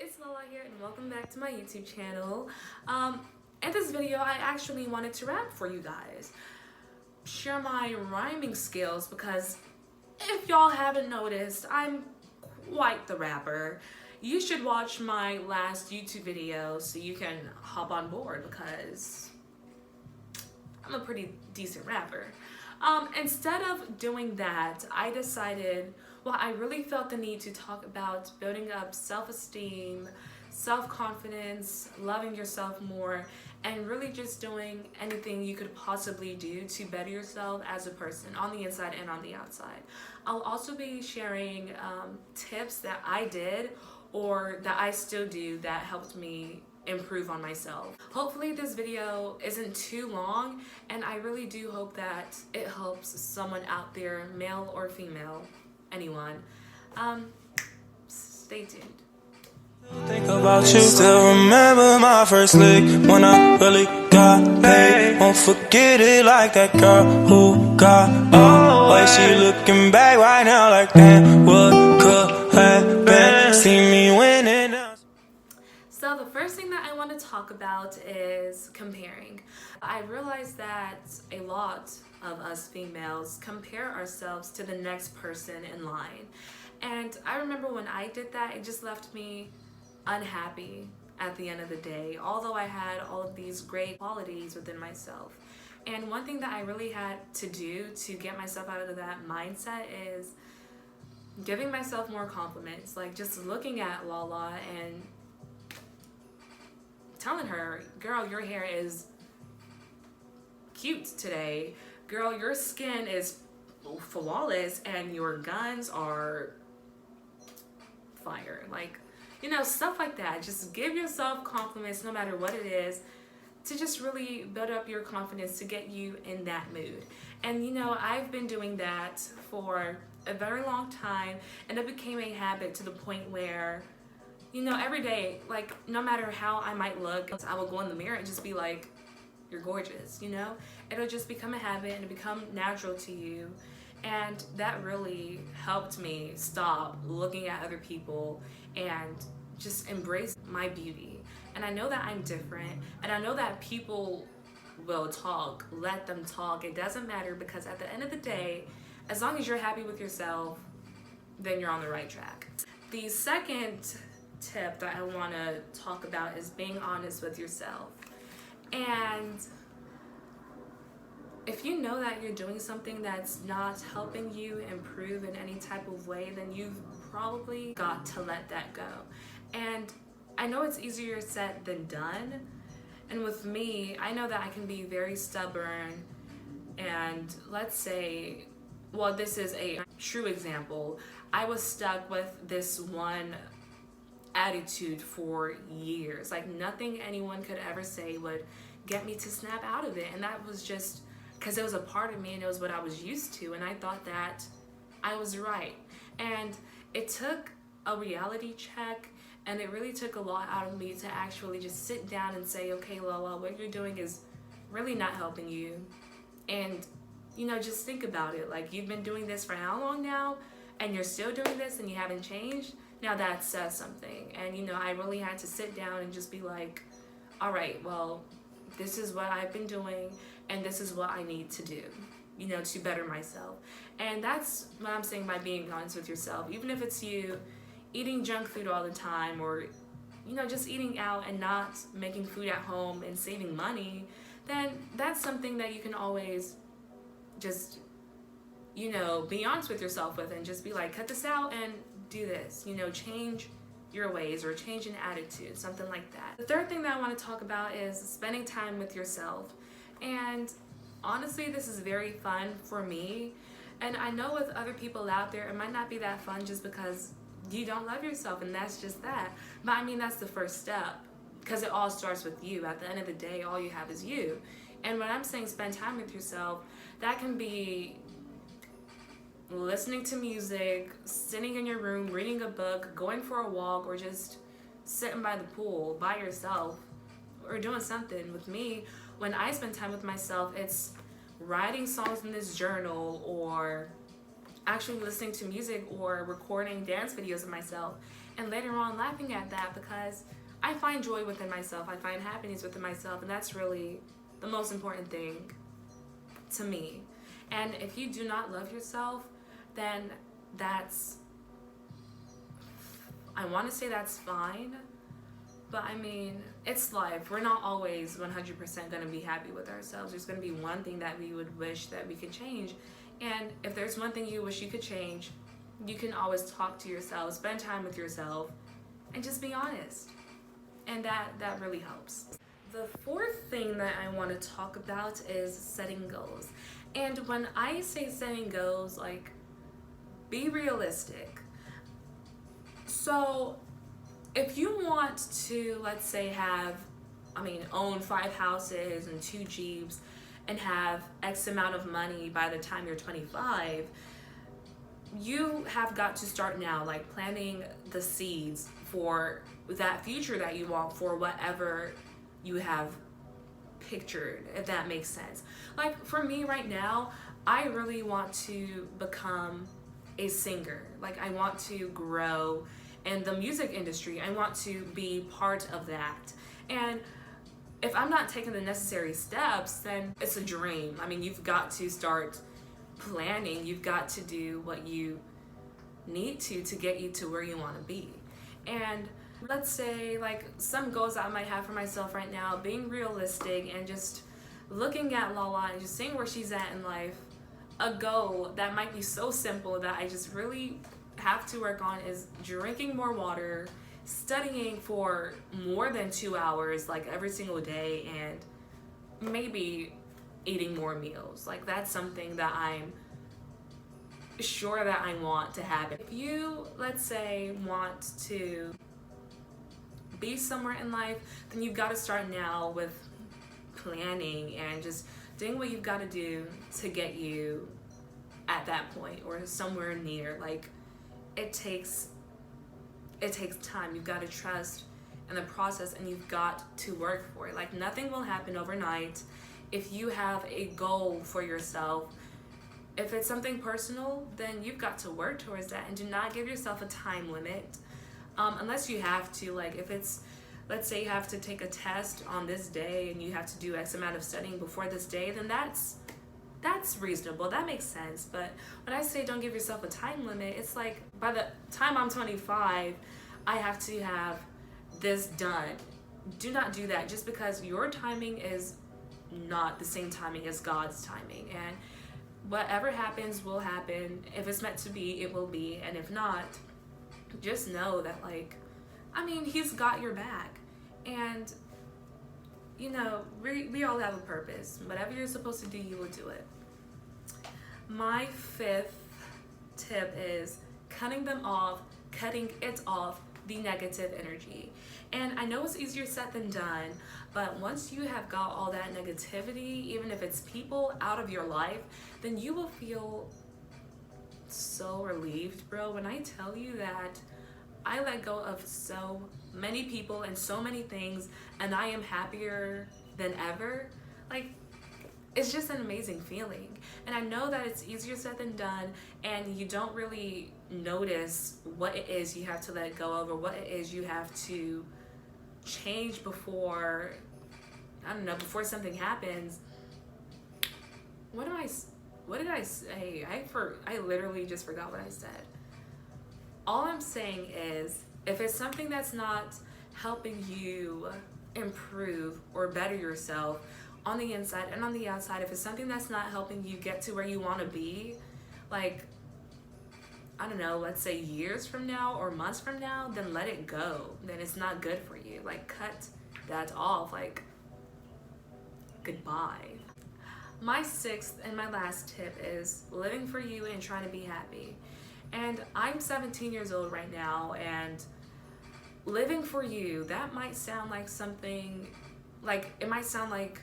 it's Lola here and welcome back to my YouTube channel. In this video, I actually wanted to rap for you guys. Share my rhyming skills because if y'all haven't noticed, I'm quite the rapper. You should watch my last YouTube video so you can hop on board because I'm a pretty decent rapper. Instead of doing that, I decided, well, I really felt the need to talk about building up self-esteem, self-confidence, loving yourself more, and really just doing anything you could possibly do to better yourself as a person on the inside and on the outside. I'll also be sharing tips that I did or that I still do that helped me improve on myself. Hopefully this video isn't too long, and I really do hope that it helps someone out there, male or female, anyone. Stay tuned. Think about you. Still remember my first lick when I really got paid. Won't forget it like that girl who got away. She looking back right now like damn, what could have been? See me winning now. So the first thing that I want to talk about is comparing. I realized that a lot of us females compare ourselves to the next person in line. And I remember when I did that, it just left me unhappy at the end of the day, although I had all of these great qualities within myself. And one thing that I really had to do to get myself out of that mindset is giving myself more compliments, like just looking at Lala and telling her, girl, your hair is cute today. Girl, your skin is flawless and your guns are fire. Like, you know, stuff like that. Just give yourself compliments no matter what it is to just really build up your confidence to get you in that mood. And you know, I've been doing that for a very long time, and it became a habit to the point where, you know, every day, like, no matter how I might look, I will go in the mirror and just be like, you're gorgeous, you know? It'll just become a habit and become natural to you. And that really helped me stop looking at other people and just embrace my beauty. And I know that I'm different, and I know that people will talk, let them talk. It doesn't matter, because at the end of the day, as long as you're happy with yourself, then you're on the right track. The second tip that I want to talk about is being honest with yourself. And if you know that you're doing something that's not helping you improve in any type of way, then you've probably got to let that go. And I know it's easier said than done. And with me, I know that I can be very stubborn, and let's say, well, this is a true example. I was stuck with this one attitude for years. Like, nothing anyone could ever say would get me to snap out of it, and that was just because it was a part of me and it was what I was used to, and I thought that I was right. And it took a reality check, and it really took a lot out of me to actually just sit down and say, okay, Lola, what you're doing is really not helping you. And you know, just think about it. Like, you've been doing this for how long now, and you're still doing this and you haven't changed? Now that says something. And you know, I really had to sit down and just be like, all right, well, this is what I've been doing and this is what I need to do, you know, to better myself. And that's what I'm saying by being honest with yourself. Even if it's you eating junk food all the time, or, you know, just eating out and not making food at home and saving money, then that's something that you can always just, you know, be honest with yourself with, and just be like, cut this out and do this, you know, change your ways or change an attitude, something like that. The third thing that I want to talk about is spending time with yourself. And honestly, this is very fun for me. And I know with other people out there, it might not be that fun just because you don't love yourself, and that's just that. But I mean, that's the first step, because it all starts with you. At the end of the day, all you have is you. And when I'm saying spend time with yourself, that can be listening to music, sitting in your room, reading a book, going for a walk, or just sitting by the pool by yourself, or doing something. With me, when I spend time with myself, it's writing songs in this journal, or actually listening to music, or recording dance videos of myself. and later on laughing at that, because I find joy within myself, I find happiness within myself, and that's really the most important thing to me. And if you do not love yourself, then that's, I want to say that's fine, but I mean, it's life. We're not always 100% going to be happy with ourselves. There's going to be one thing that we would wish that we could change. And if there's one thing you wish you could change, you can always talk to yourself, spend time with yourself, and just be honest. And that really helps. The fourth thing that I want to talk about is setting goals. And when I say setting goals, like, be realistic. So if you want to, let's say, own 5 houses and 2 Jeeps and have X amount of money by the time you're 25, you have got to start now, like planting the seeds for that future that you want, for whatever you have pictured, if that makes sense. Like for me right now, I really want to become a singer. Like I want to grow in the music industry. I want to be part of that. And if I'm not taking the necessary steps, then it's a dream. I mean, you've got to start planning. You've got to do what you need to get you to where you want to be. And let's say, like, some goals I might have for myself right now, being realistic and just looking at Lala and just seeing where she's at in life. A goal that might be so simple that I just really have to work on is drinking more water, studying for more than 2 hours, like every single day, and maybe eating more meals. Like that's something that I'm sure that I want to happen. If you, let's say, want to be somewhere in life, then you've got to start now with planning and just doing what you've got to do to get you at that point or somewhere near. Like it takes time. You've got to trust in the process and you've got to work for it. Like nothing will happen overnight. If you have a goal for yourself, if it's something personal, then you've got to work towards that, and do not give yourself a time limit unless you have to. Like if it's, let's say you have to take a test on this day and you have to do X amount of studying before this day, then that's reasonable. That makes sense. But when I say don't give yourself a time limit, it's like by the time I'm 25, I have to have this done. Do not do that just because your timing is not the same timing as God's timing, and whatever happens will happen. If it's meant to be, it will be, and if not, just know that, like, I mean, He's got your back, and you know, we all have a purpose. Whatever you're supposed to do, you will do it. My 5th tip is cutting it off, the negative energy. And I know it's easier said than done, but once you have got all that negativity, even if it's people out of your life, then you will feel so relieved, bro. When I tell you that I let go of so many people and so many things, and I am happier than ever, like, it's just an amazing feeling. And I know that it's easier said than done, and you don't really notice what it is you have to let go of or what it is you have to change before, I don't know, before something happens. What did I say? I literally just forgot what I said. All I'm saying is, if it's something that's not helping you improve or better yourself on the inside and on the outside, if it's something that's not helping you get to where you want to be, like, I don't know, let's say years from now or months from now, then let it go. Then it's not good for you. Like, cut that off. Like, goodbye. My 6th and my last tip is living for you and trying to be happy. And I'm 17 years old right now, and living for you, that might sound like something, like, it might sound like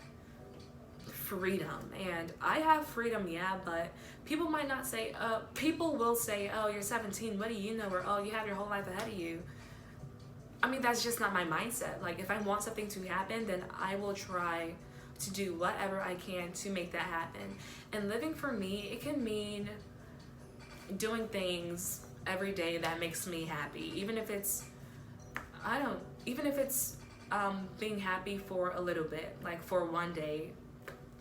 freedom. And I have freedom, yeah, but people might not say, people will say, oh, you're 17, what do you know? Or, oh, you have your whole life ahead of you. I mean, that's just not my mindset. Like, if I want something to happen, then I will try to do whatever I can to make that happen. And living for me, it can mean doing things every day that makes me happy, even if it's being happy for a little bit, like for one day.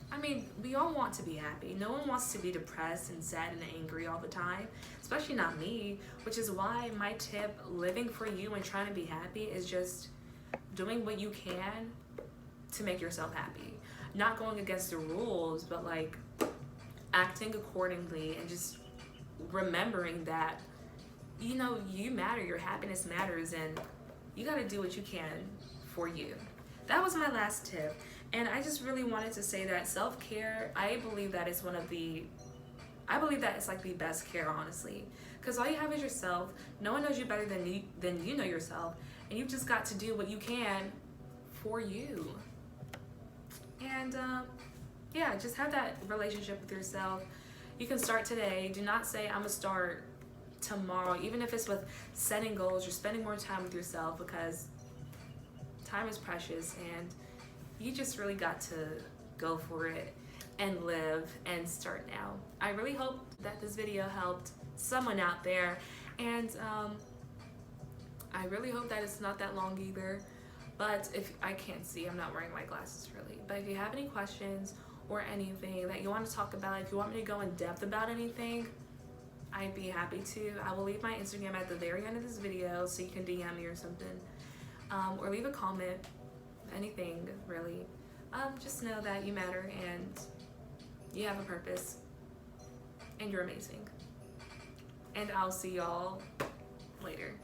I mean, we all want to be happy. No one wants to be depressed and sad and angry all the time, especially not me, which is why my tip, living for you and trying to be happy, is just doing what you can to make yourself happy. Not going against the rules, but like acting accordingly, and just remembering that, you know, you matter, your happiness matters, and you got to do what you can for you. That was my last tip. And I just really wanted to say that self-care, I believe that it's like the best care, honestly. Because all you have is yourself. No one knows you better than you know yourself. And you've just got to do what you can for you. And yeah, just have that relationship with yourself. You can start today. Do not say, I'm going to start tomorrow, even if it's with setting goals or spending more time with yourself, because time is precious and you just really got to go for it and live and start now. I really hope that this video helped someone out there, and I really hope that it's not that long either. But if I can't see, I'm not wearing my glasses really. But if you have any questions or anything that you want to talk about, if you want me to go in depth about anything, I'd be happy to. I will leave my Instagram at the very end of this video so you can DM me or something, or leave a comment. Anything really. Just know that you matter and you have a purpose and you're amazing. And I'll see y'all later.